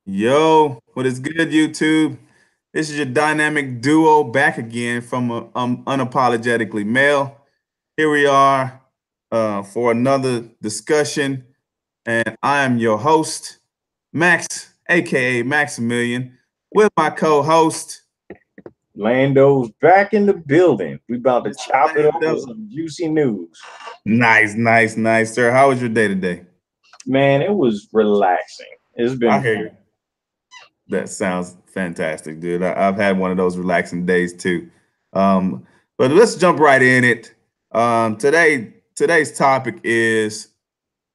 Yo, what is good, YouTube? This is your dynamic duo back again from Unapologetically Male. Here we are for another discussion, and I am your host, Max, aka Maximilian, with my co-host, Lando's back in the building. We about to Mr. chop it over Lando. some juicy news. Nice, nice, nice, sir. How was your day today? Man, it was relaxing. It's I been hear fun. you. That sounds fantastic, dude. I've had one of those relaxing days too. Um, but let's jump right in it. Today's topic is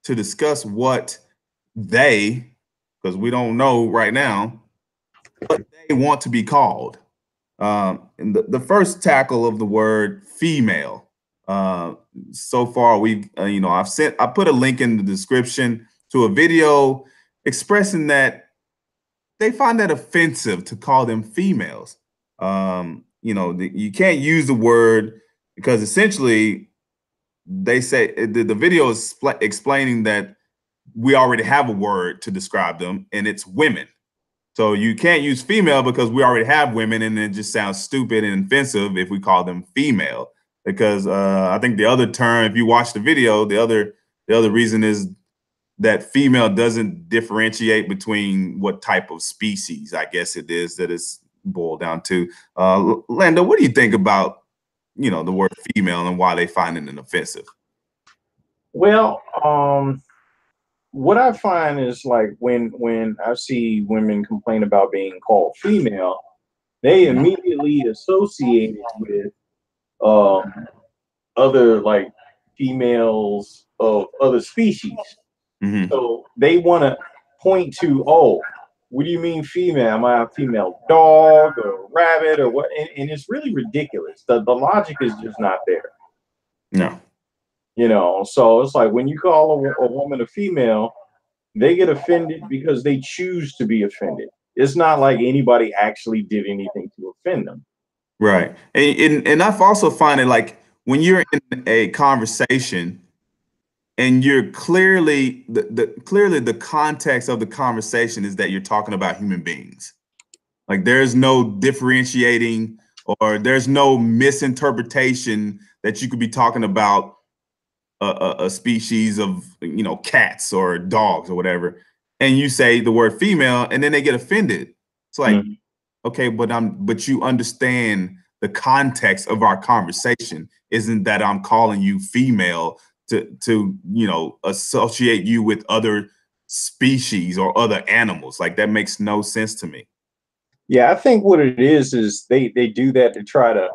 to discuss what they, because we don't know right now, what they want to be called. And the first tackle of the word female. Uh, so far, I put a link in the description to a video expressing that they find that offensive to call them females. You can't use the word because essentially they say the video is explaining that we already have a word to describe them, and it's women. So you can't use female because we already have women, and it just sounds stupid and offensive if we call them female. Because I think the other term, if you watch the video, the other reason is that female doesn't differentiate between what type of species, I guess it is that it's boiled down to. Lando, what do you think about the word female and why they find it an offensive? Well, what I find is like when I see women complain about being called female, they immediately associate it with um, other like females of other species. Hmm. So they want to point to, oh, what do you mean female? Am I a female dog or rabbit or what? And it's really ridiculous. The logic is just not there, No. So it's like when you call a woman a female, they get offended because they choose to be offended. It's not like anybody actually did anything to offend them. Right. And I've also find it like when you're in a conversation and you're clearly the context of the conversation is that you're talking about human beings. Like there's no differentiating or there's no misinterpretation that you could be talking about a species of cats or dogs or whatever, and you say the word female, and then they get offended. It's like, Mhm. okay, but you understand the context of our conversation isn't that I'm calling you female to associate you with other species or other animals. Like that makes no sense to me. Yeah, I think what it is they do that to try to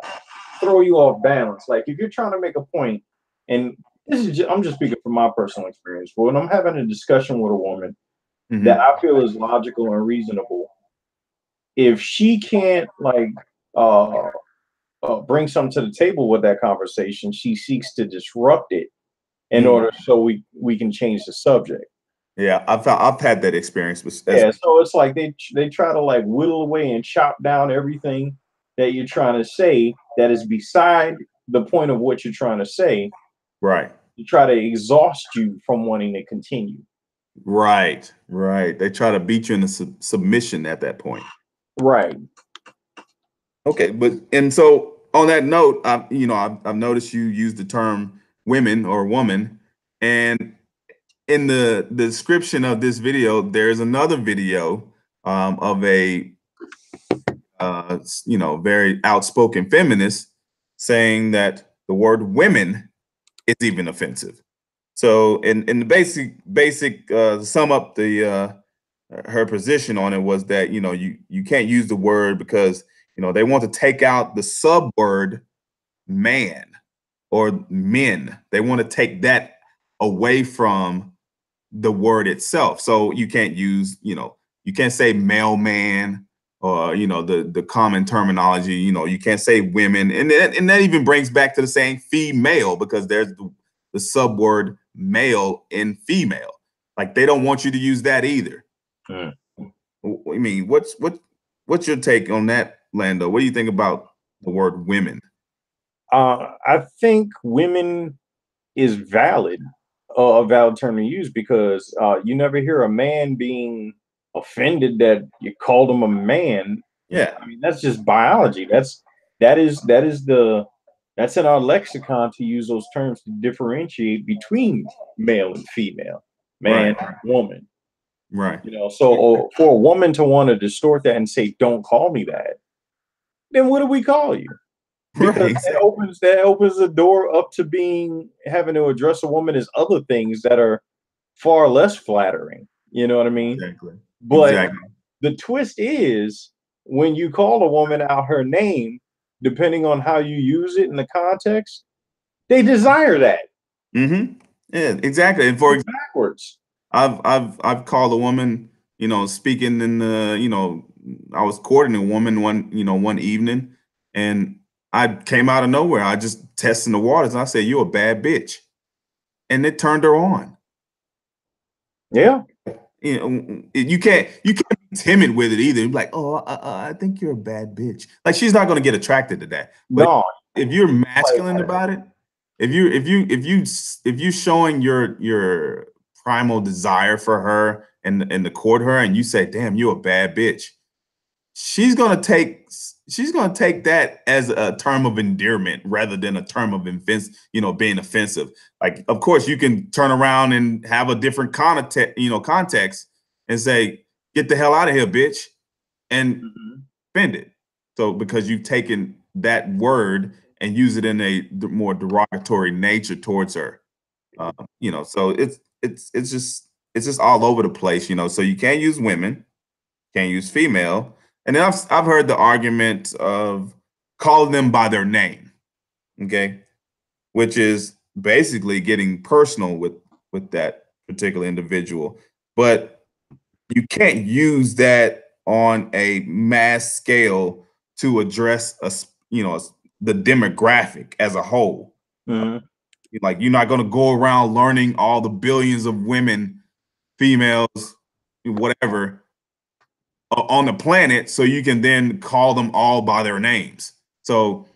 throw you off balance. Like if you're trying to make a point, and I'm just speaking from my personal experience. But when I'm having a discussion with a woman that Hmm. I feel is logical and reasonable, if she can't uh, bring something to the table with that conversation, she seeks to disrupt it in order so we can change the subject. Yeah, I've had that experience with as Yeah, so it's like they try to like whittle away and chop down everything that you're trying to say that is beside the point of what you're trying to say right. to try to exhaust you from wanting to continue. Right, right. They try to beat you into submission at that point. Right. Okay, but and so on that note, I've noticed you use the term women or woman, and in the description of this video, there's another video of a very outspoken feminist saying that the word women is even offensive. So in the basic sum up the her position on it was that you can't use the word because they want to take out the subword man or men. They want to take that away from the word itself. So you can't use, you can't say mailman or the common terminology. You can't say women, and that even brings back to the saying female because there's the subword male in female. Like they don't want you to use that either. Mm. I mean, what's your take on that, Lando? What do you think about the word women? I think women is valid, a valid term to use because you never hear a man being offended that you called him a man. Yeah. I mean, that's just biology. That's in our lexicon to use those terms to differentiate between male and female, man Right. and woman. Right. So for a woman to want to distort that and say, "Don't call me that," then what do we call you? Right. Because Exactly. that opens the door up to being having to address a woman as other things that are far less flattering. You know what I mean? Exactly. But Exactly. the twist is when you call a woman out her name, depending on how you use it in the context, they desire that. Mm-hmm. Yeah. Exactly. And for It's example, backwards. I've called a woman, speaking in the, I was courting a woman one evening, and I came out of nowhere. I just testing the waters, and I said, "You're a bad bitch," and it turned her on. Yeah. You can't be timid with it either. You're like, oh, I think you're a bad bitch. Like she's not gonna get attracted to that. But No. if you're Like, masculine about it, if you showing your primal desire for her and to court her, and you say, damn, you're a bad bitch, she's gonna take she's gonna take that as a term of endearment rather than a term of being offensive. Like, of course, you can turn around and have a different context and say, "Get the hell out of here, bitch," and mhm. offend it. So because you've taken that word and use it in a more derogatory nature towards her, so it's just all over the place. So you can't use women, can't use female. And then I've heard the argument of calling them by their name, okay, which is basically getting personal with that particular individual. But you can't use that on a mass scale to address the demographic as a whole. Mhm. Like you're not going to go around learning all the billions of women, females, whatever, on the planet so you can then call them all by their names. So,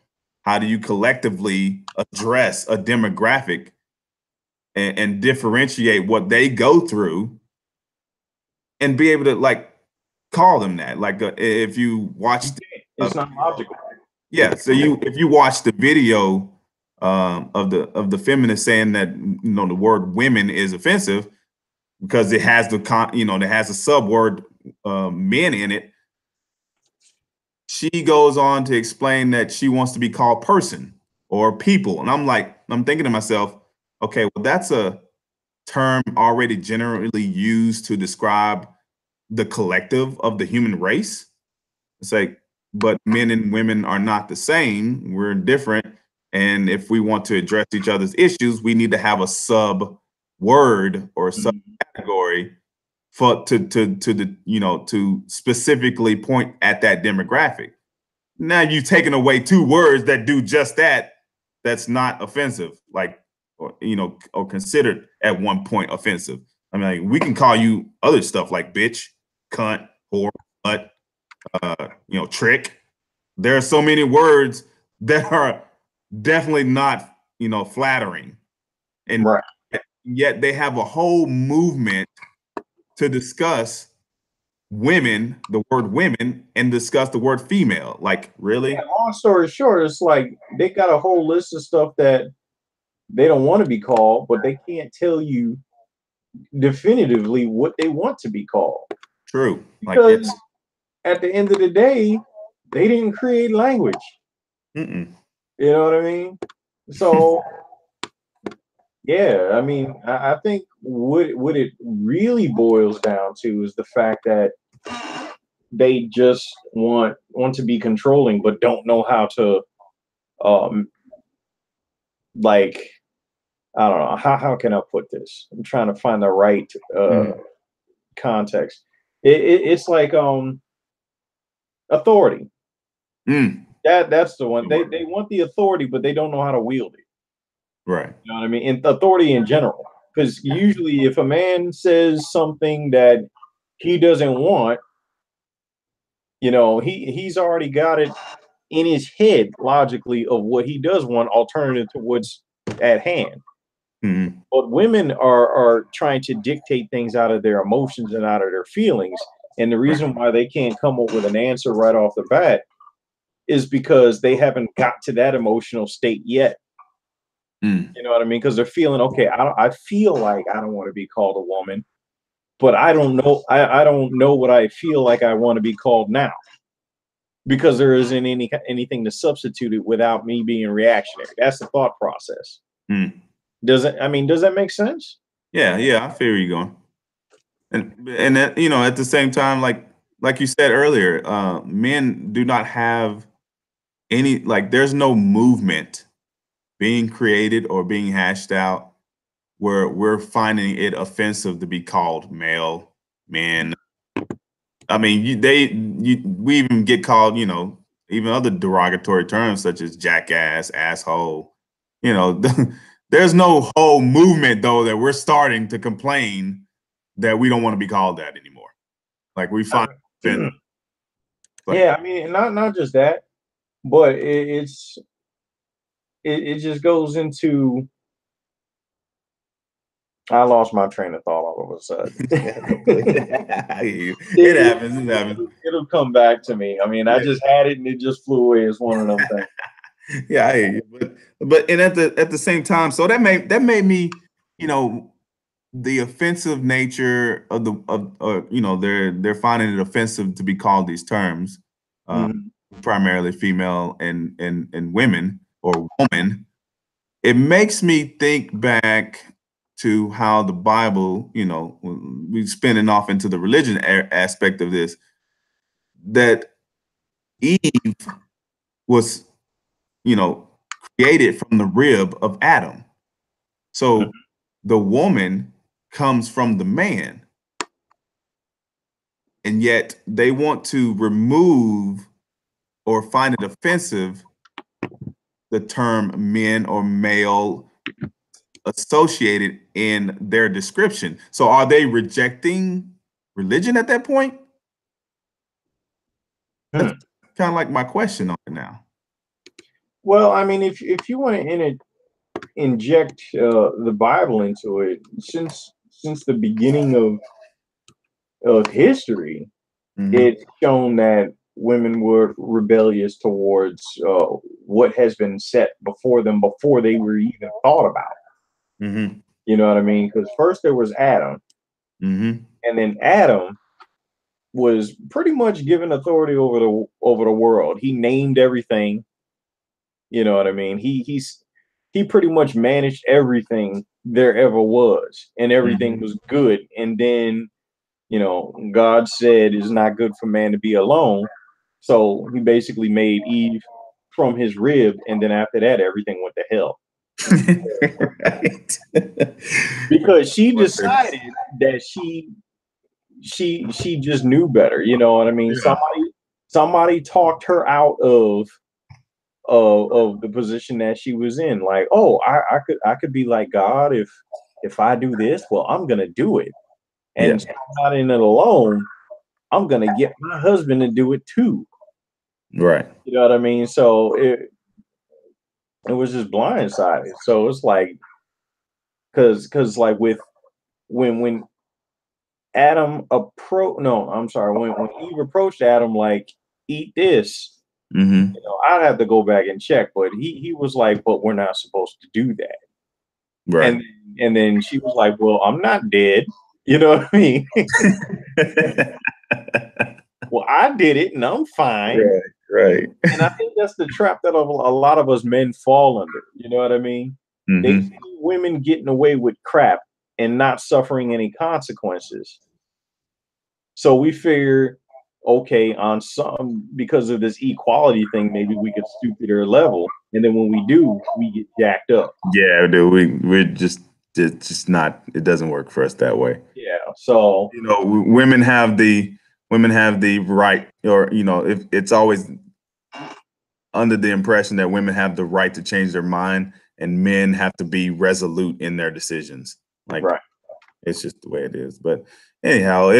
how do you collectively address a demographic and differentiate what they go through and be able to like call them that? Like if you You watched can't. a It's not logical. yeah, so if you watch the video of the feminist saying that the word women is offensive because it has it has a sub word men in it. She goes on to explain that she wants to be called person or people. And I'm thinking to myself, okay, well, that's a term already generally used to describe the collective of the human race. It's like, but men and women are not the same. We're different. And if we want to address each other's issues, we need to have a sub word or a Mhm. subcategory for to specifically point at that demographic. Now you've taken away two words that do just that. That's not offensive, like or considered at one point offensive. I mean, like, we can call you other stuff like bitch, cunt, whore, butt, trick. There are so many words that are definitely not flattering, and Right. yet they have a whole movement to discuss women, the word women, and discuss the word female. Like, Yeah, really? long story short, it's like they got a whole list of stuff that they don't want to be called, but they can't tell you definitively what they want to be called. True. Like Because it's at the end of the day, they didn't create language. mm-mm. You know what I mean? So yeah, I mean, I think what it really boils down to is the fact that they just want to be controlling, but don't know how to um like I don't know how can I put this? I'm trying to find the right Mm. context. It's like authority. Mm. That's the one. Good They word. they want the authority, but they don't know how to wield it. Right. You know what I mean? And authority in general. Because usually, if a man says something that he doesn't want, he's already got it in his head logically of what he does want, alternative to what's at hand. Mm. But women are trying to dictate things out of their emotions and out of their feelings, And the reason why they can't come up with an answer right off the bat is because they haven't got to that emotional state yet. Mm. You know what I mean? Because they're feeling okay. I feel like I don't want to be called a woman, but I don't know. I don't know what I feel like I want to be called now because there isn't anything to substitute it without me being reactionary. That's the thought process. Mm. Does it? I mean, does that make sense? Yeah, yeah, I feel where you're going. And that, at the same time, like you said earlier, men do not have any, like, there's no movement being created or being hashed out where we're finding it offensive to be called male, men. I mean, we even get called, even other derogatory terms such as jackass, asshole. You know, there's no whole movement though that we're starting to complain that we don't want to be called that anymore. Like we find offensive. Like, Yeah, I mean, not just that, but it just goes into. I lost my train of thought all of a sudden. I hear you. It it, happens. It happens. it'll come back to me. I mean, I Yeah. just had it and it just flew away. It's one of them things. Yeah, I hear you. But and at the same time, so that made me, you know, the offensive nature of they're finding it offensive to be called these terms, uh, Mhm. primarily female and women or woman. It makes me think back to how the Bible, we spinning off into the religion aspect of this, that Eve was, you know, created from the rib of Adam. So the woman comes from the man, and yet they want to remove or find it offensive the term men or male associated in their description. So are they rejecting religion at that point? That's Hmm. kind of like my question on it now. Well, I mean, if you want to inject the Bible into it, since the beginning of history, Hmm. it's shown that women were rebellious towards what has been set before them before they were even thought about. Hmm. You know what I mean? Because first there was Adam, Hmm. and then Adam was pretty much given authority over the world. He named everything. You know what I mean? He pretty much managed everything there ever was, and everything Hmm. was good. And then God said it's not good for man to be alone. So he basically made Eve from his rib, and then after that, everything went to hell Right. because she What the- decided that she just knew better. You know what I mean? yeah. Somebody talked her out of the position that she was in. Like, oh, I could be like God if I do this. Well, I'm gonna do it, Yeah. and so I'm not in it alone. I'm gonna get my husband to do it too. Right. You know what I mean? So it was just blindsided. So it's like because like with when Adam approach no, I'm sorry, when Eve approached Adam like eat this, Hmm. I'd have to go back and check, but he was like, but we're not supposed to do that. Right. And and then she was like, well, I'm not dead. You know what I mean? Well, I did it and I'm fine. Right. Right. And I think that's the trap that a lot of us men fall under. You know what I mean? They Hmm. see women getting away with crap and not suffering any consequences. So we figure, okay, on some because of this equality thing, maybe we could stoop to their level. And then when we do, we get jacked up. Yeah, dude, we're just it's just not, it doesn't work for us that way. Yeah. So Women have the right, or if it's always under the impression that women have the right to change their mind and men have to be resolute in their decisions. Like, right. it's just the way it is. But anyhow,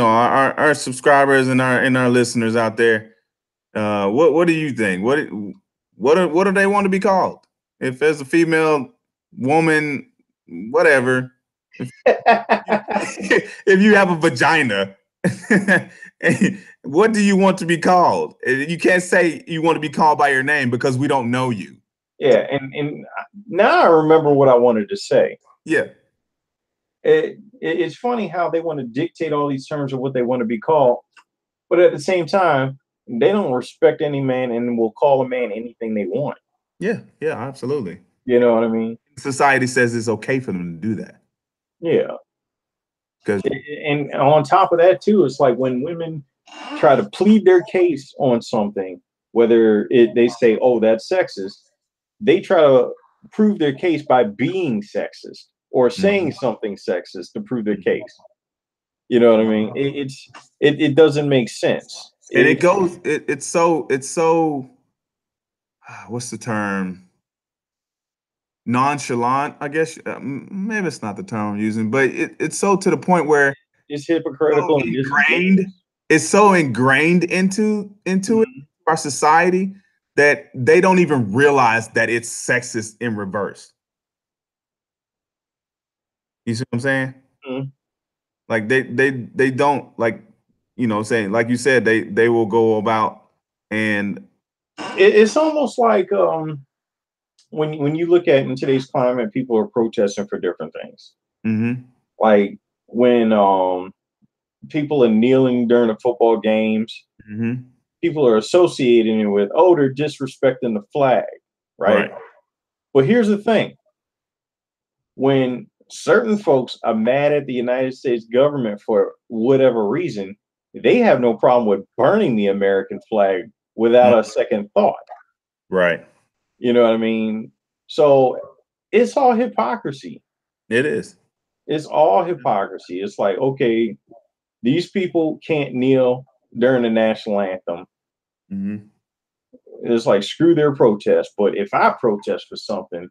our subscribers and our listeners out there, what do you think? What do they want to be called? If there's a female, woman, whatever, If you have a vagina, what do you want to be called? You can't say you want to be called by your name because we don't know you. Yeah, and now I remember what I wanted to say. Yeah. It's funny how they want to dictate all these terms of what they want to be called, but at the same time, they don't respect any man and will call a man anything they want. Yeah. Yeah. Absolutely. You know what I mean? Society says it's okay for them to do that Yeah. because And on top of that, too, it's like when women try to plead their case on something, whether they say, "Oh, that's sexist," they try to prove their case by being sexist or saying something sexist to prove their case. You know what I mean? It doesn't make sense. and it goes. It's so. What's the term? Nonchalant, I guess. Maybe it's not the term I'm using, but it's so to the point where It's so hypocritical and ingrained. disingenuous. It's so ingrained into it, Mhm. our society, that they don't even realize that it's sexist in reverse. You see what I'm saying? Mhm. Like they don't like, saying, like you said, they will go about and It's almost like when you look at in today's climate, people are protesting for different things. hmm Like when people are kneeling during the football games, hmm people are associating it with, oh, they're disrespecting the flag, right? right, But here's the thing: when certain folks are mad at the United States government for whatever reason, they have no problem with burning the American flag mm, without a second thought. right. You know what I mean? So it's all hypocrisy. It is. It's all hypocrisy. It's like, okay, these people can't kneel during the national anthem. hmm It's like, screw their protest. But if I protest for something,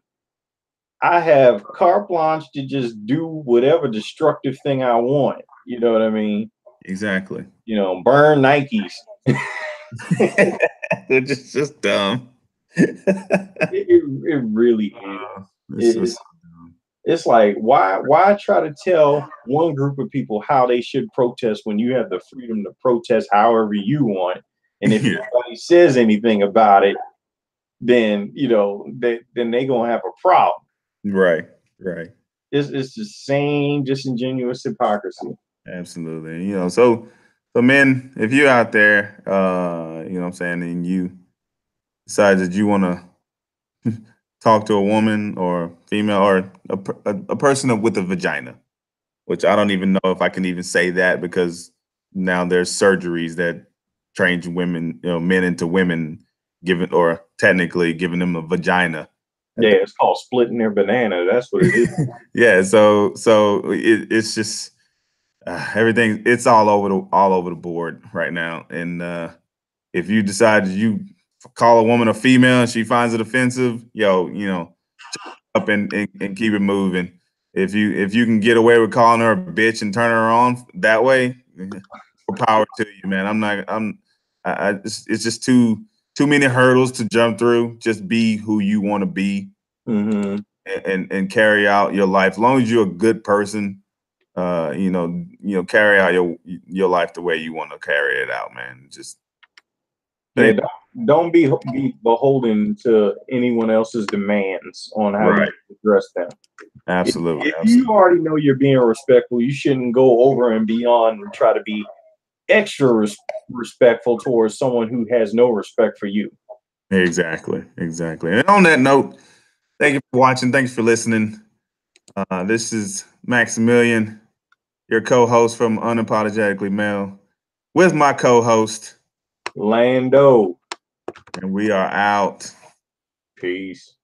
I have carte blanche to just do whatever destructive thing I want. You know what I mean? Exactly. Burn Nikes. They're just dumb. It really is. This It, was so dumb. it's like, why try to tell one group of people how they should protest when you have the freedom to protest however you want, and if Yeah. nobody says anything about it, then then they gonna have a problem. Right. Right. It's the same disingenuous hypocrisy. Absolutely. So men, if you're out there, what I'm saying, and you decide that you want to talk to a woman or female or a person with a vagina, which I don't even know if I can even say that because now there's surgeries that change women, men into women, given or technically giving them a vagina. Yeah, it's called splitting their banana. That's what it is. Yeah, so it's just everything. It's all over the board right now. And if you decide you call a woman a female and she finds it offensive, up and keep it moving. If you can get away with calling her a bitch and turn her on that way, more power to you, man. I'm not. It's just too many hurdles to jump through. Just be who you want to be Hmm. and carry out your life. As long as you're a good person, carry out your life the way you want to carry it out, man. Just Yeah, they don't be beholden to anyone else's demands on how you right. address them. Absolutely, If you absolutely. already know you're being respectful, you shouldn't go over and beyond and try to be extra respectful towards someone who has no respect for you. Exactly, exactly. And on that note, thank you for watching. Thanks for listening. This is Maximilian, your co-host from Unapologetically Male, with my co-host, Lando, and we are out. peace.